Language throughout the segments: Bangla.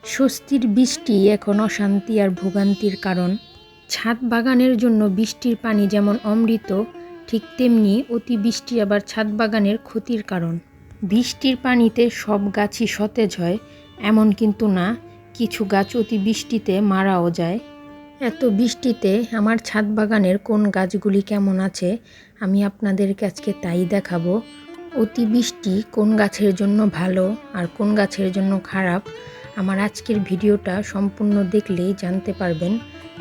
স্বস্তির বৃষ্টি এখন অশান্তি আর ভোগান্তির কারণ। ছাদ বাগানের জন্য বৃষ্টির পানি যেমন অমৃত, ঠিক তেমনি অতিবৃষ্টি আবার ছাদ বাগানের ক্ষতির কারণ। বৃষ্টির পানিতে সব গাছই সতেজ হয় এমন কিন্তু না, কিছু গাছ অতিবৃষ্টিতে মারাও যায়। এত বৃষ্টিতে আমার ছাদ বাগানের কোন গাছগুলি কেমন আছে আমি আপনাদেরকে আজকে তাই দেখাবো। অতিবৃষ্টি কোন গাছের জন্য ভালো আর কোন গাছের জন্য খারাপ আমার আজকের ভিডিওটা সম্পূর্ণ দেখলেই জানতে পারবেন,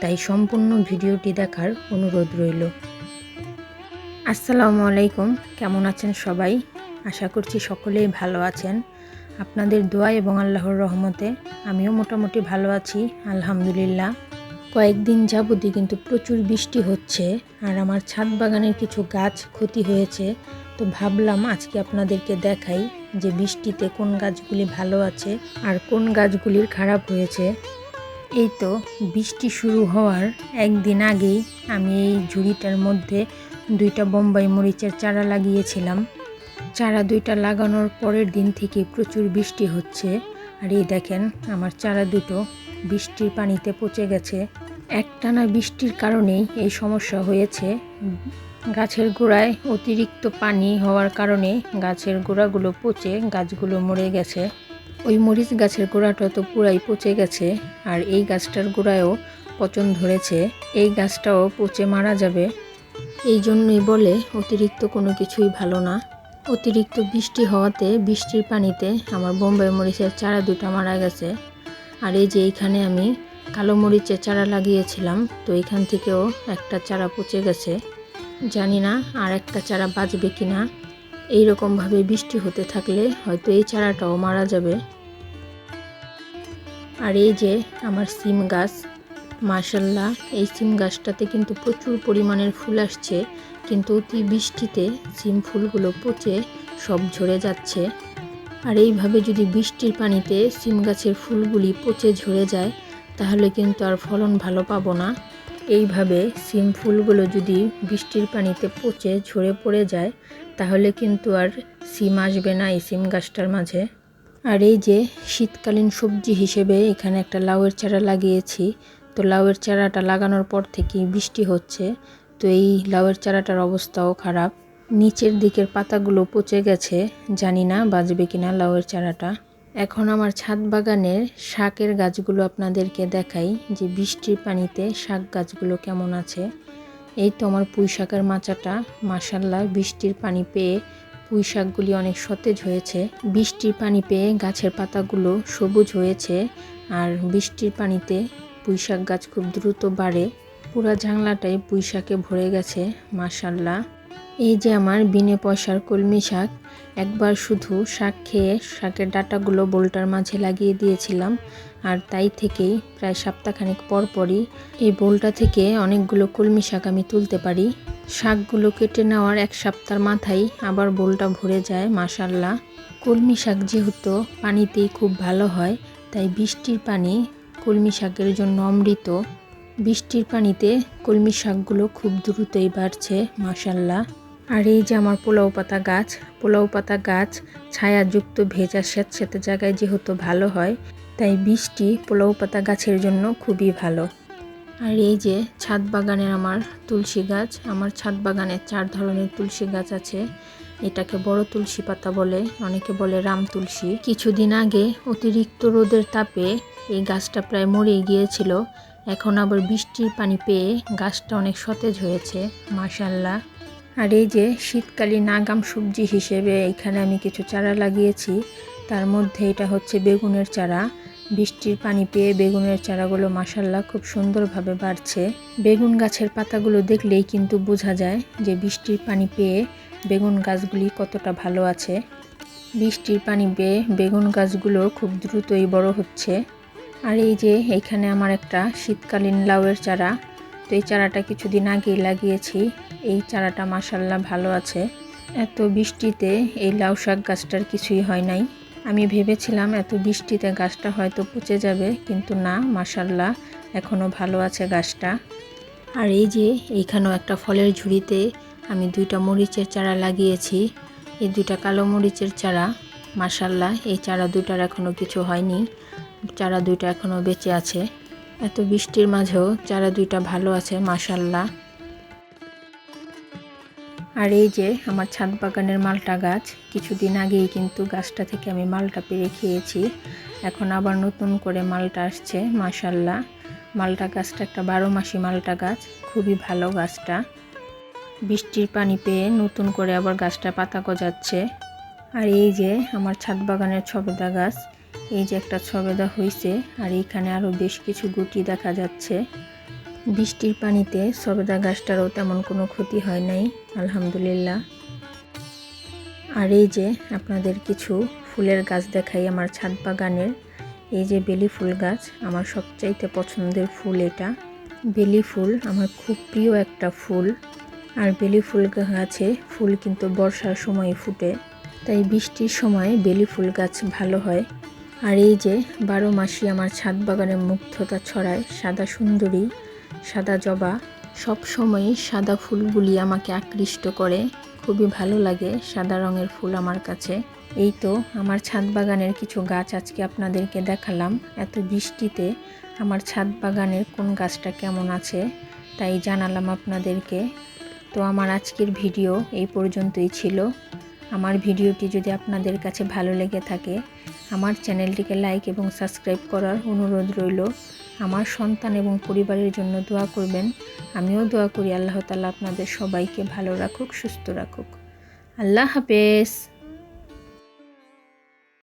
তাই সম্পূর্ণ ভিডিওটি দেখার অনুরোধ রইল। আসসালামু আলাইকুম, কেমন আছেন সবাই? আশা করছি সকলেই ভালো আছেন। আপনাদের দোয়া এবং আল্লাহর রহমতে আমিও মোটামুটি ভালো আছি, আলহামদুলিল্লাহ। কয়েকদিন যাবতই কিন্তু প্রচুর বৃষ্টি হচ্ছে আর আমার ছাদ বাগানের কিছু গাছ ক্ষতি হয়েছে, তো ভাবলাম আজকে আপনাদেরকে দেখাই যে বৃষ্টিতে কোন গাছগুলি ভালো আছে আর কোন গাছগুলির খারাপ হয়েছে। এই তো বৃষ্টি শুরু হওয়ার একদিন আগেই আমি এই ঝুড়িটার মধ্যে 2টা বোম্বাই মরিচের চারা লাগিয়েছিলাম। চারা 2টা লাগানোর পরের দিন থেকে প্রচুর বৃষ্টি হচ্ছে আর এই দেখেন আমার চারা দুটো বৃষ্টির পানিতে পচে গেছে। একটানা বৃষ্টির কারণেই এই সমস্যা হয়েছে। গাছের গোড়ায় অতিরিক্ত পানি হওয়ার কারণে গাছের গোড়াগুলো পচে গাছগুলো মরে গেছে। ওই মরিচ গাছের গোড়াটা তো পুরাই পচে গেছে আর এই গাছটার গোড়ায়ও পচন ধরেছে, এই গাছটাও পচে মারা যাবে। এই জন্যই বলে অতিরিক্ত কোনো কিছুই ভালো না। অতিরিক্ত বৃষ্টি হওয়াতে বৃষ্টির পানিতে আমার বোম্বাই মরিচের চারা 2টা মারা গেছে। আর এই যে এইখানে আমি কালো মরিচের চারা লাগিয়েছিলাম, তো এখান থেকেও একটা চারা পচে গেছে। জানি না আর একটা চারা বাঁচবে কিনা। এইরকমভাবে বৃষ্টি হতে থাকলে হয়তো এই চারাটাও মারা যাবে। আর এই যে আমার সিম গাছ, মাশাআল্লাহ এই সিম গাছটাতে কিন্তু প্রচুর পরিমাণের ফুল আসছে, কিন্তু অতি বৃষ্টিতে সিম ফুলগুলো পচে সব ঝরে যাচ্ছে। আর এইভাবে যদি বৃষ্টির পানিতে সিম গাছের ফুলগুলি পচে ঝরে যায় তাহলে কিন্তু আর ফলন ভালো পাবো না। এইভাবে সিম ফুলগুলো যদি বৃষ্টির পানিতে পচে ঝরে পড়ে যায় তাহলে কিন্তু আর সিম আসবে না এই সিম গাছটার মাঝে। আর এই যে শীতকালীন সবজি হিসেবে এখানে একটা লাউয়ের চারা লাগিয়েছি, তো লাউয়ের চারাটা লাগানোর পর থেকেই বৃষ্টি হচ্ছে, তো এই লাউয়ের চারাটার অবস্থাও খারাপ। নিচের দিকের পাতাগুলো পচে গেছে, জানি না বাঁচবে কিনা লাউয়ের চারাটা। এখন আমার ছাদ বাগানের শাকের গাছগুলো আপনাদেরকে দেখাই যে বৃষ্টির পানিতে শাক গাছগুলো কেমন আছে। এই তো আমার পুঁই শাকের মাচাটা মাশাআল্লাহ বৃষ্টির পানি পেয়ে পুঁই শাকগুলি অনেক সতেজ হয়েছে। বৃষ্টির পানি পেয়ে গাছের পাতাগুলো সবুজ হয়েছে আর বৃষ্টির পানিতে পুঁই শাক গাছ খুব দ্রুত বাড়ে। পুরা জাংলাটাই পুঁই শাকে ভরে গেছে মাশাআল্লাহ। এই যে আমার বিনে পয়সার কলমি শাক, একবার শুধু শাক খেয়ে শাকের ডাঁটাগুলো বোলটার মাঝে লাগিয়ে দিয়েছিলাম আর তাই থেকেই প্রায় সপ্তাহখানেক পর পরই এই বোলটা থেকে অনেকগুলো কলমি শাক আমি তুলতে পারি। শাকগুলো কেটে নেওয়ার 1 সপ্তাহের মাথায় আবার বোলটা ভরে যায় মাশাআল্লাহ। কলমি শাক যেহেতু পানিতেই খুব ভালো হয়, তাই বৃষ্টির পানি কলমি শাকের জন্য অমৃত। বৃষ্টির পানিতে কলমি শাকগুলো খুব দ্রুতই বাড়ছে মাশাআল্লাহ। আর এই যে আমার পোলাও পাতা গাছ ছায়াযুক্ত ভেজা স্যাঁতস্যাঁতে জায়গায় যেহেতু ভালো হয়, তাই বৃষ্টি পোলাও পাতা গাছের জন্য খুবই ভালো। আর এই যে ছাদ বাগানের আমার তুলসী গাছ, আমার ছাদ বাগানে 4 ধরনের তুলসী গাছ আছে। এটাকে বড় তুলসী পাতা বলে, অনেকে বলে রাম তুলসী। কিছুদিন আগে অতিরিক্ত রোদের তাপে এই গাছটা প্রায় মরে গিয়েছিল, এখন আবার বৃষ্টির পানি পেয়ে গাছটা অনেক সতেজ হয়েছে মাশাআল্লাহ। আর এই যে শীতকালীন আগাম সবজি হিসেবে এখানে আমি কিছু চারা লাগিয়েছি, তার মধ্যে এটা হচ্ছে বেগুনের চারা। বৃষ্টির পানি পেয়ে বেগুনের চারাগুলো মাশাআল্লাহ খুব সুন্দরভাবে বাড়ছে। বেগুন গাছের পাতাগুলো দেখলেই কিন্তু বোঝা যায় যে বৃষ্টির পানি পেয়ে বেগুন গাছগুলি কতটা ভালো আছে। বৃষ্টির পানি পেয়ে বেগুন গাছগুলো খুব দ্রুতই বড় হচ্ছে। আর এই যে এখানে আমার একটা শীতকালীন লাউয়ের চারা, তো এই চারাটা কিছুদিন আগেই লাগিয়েছি। এই চারাটা মাশাআল্লাহ ভালো আছে। এত বৃষ্টিতে এই লাউ শাক গাছটার কিছুই হয় নাই। আমি ভেবেছিলাম এত বৃষ্টিতে গাছটা হয়তো পচে যাবে, কিন্তু না, মাশাআল্লাহ এখনও ভালো আছে গাছটা। আর এই যে এইখানেও একটা ফলের ঝুড়িতে আমি 2টা মরিচের চারা লাগিয়েছি। এই 2টা কালো মরিচের চারা মাশাআল্লাহ, এই চারা 2টার এখনও কিছু হয়নি। চারা দুইটা এখনও বেঁচে আছে। এত বৃষ্টির মাঝেও চারা দুইটা ভালো আছে মাশাআল্লাহ। আর এই যে আমার ছাদ বাগানের মালটা গাছ, কিছুদিন আগেই কিন্তু গাছটা থেকে আমি মালটা পেড়ে খেয়েছি। এখন আবার নতুন করে মালটা আসছে মাশাআল্লাহ। মালটা গাছটা একটা 12 মাসি মালটা গাছ, খুবই ভালো গাছটা। বৃষ্টির পানি পেয়ে নতুন করে আবার গাছটা পাতা গজাচ্ছে। আর এই যে আমার ছাদ বাগানের ছবেদা গাছ, এই যে একটা ছবেদা হয়েছে, আর এইখানে আরও বেশ কিছু গুটি দেখা যাচ্ছে। বৃষ্টির পানিতে ছবেদা গাছটারও তেমন কোনো ক্ষতি হয় নাই আলহামদুলিল্লাহ। আর এই যে আপনাদের কিছু ফুলের গাছ দেখাই আমার ছাদ বাগানের। এই যে বেলি ফুল গাছ, আমার সবচাইতে পছন্দের ফুল এটা। বেলি ফুল আমার খুব প্রিয় একটা ফুল। আর বেলি ফুল গাছে ফুল কিন্তু বর্ষার সময় ফুটে, তাই বৃষ্টির সময় বেলি ফুল গাছ ভালো হয়। আর এই যে 12 মাসই আমার ছাদ বাগানে মুগ্ধতা ছড়ায় সাদা সুন্দরী, সাদা জবা। সব সময় সাদা ফুলগুলি আমাকে আকৃষ্ট করে, খুবই ভালো লাগে সাদা রঙের ফুল আমার কাছে। এই তো আমার ছাদ বাগানের কিছু গাছ আজকে আপনাদেরকে দেখালাম। এত বৃষ্টিতে আমার ছাদ বাগানের কোন গাছটা কেমন আছে তাই জানালাম আপনাদেরকে। তো আমার আজকের ভিডিও এই পর্যন্তই ছিল। আমার ভিডিওটি যদি আপনাদের কাছে ভালো লেগে থাকে, আমার চ্যানেলটিকে লাইক এবং সাবস্ক্রাইব করার অনুরোধ রইল। আমার সন্তান এবং পরিবারের জন্য দোয়া করবেন। আমিও দোয়া করি আল্লাহ তাআলা আপনাদের সবাইকে ভালো রাখুক, সুস্থ রাখুক। আল্লাহ হাফেজ।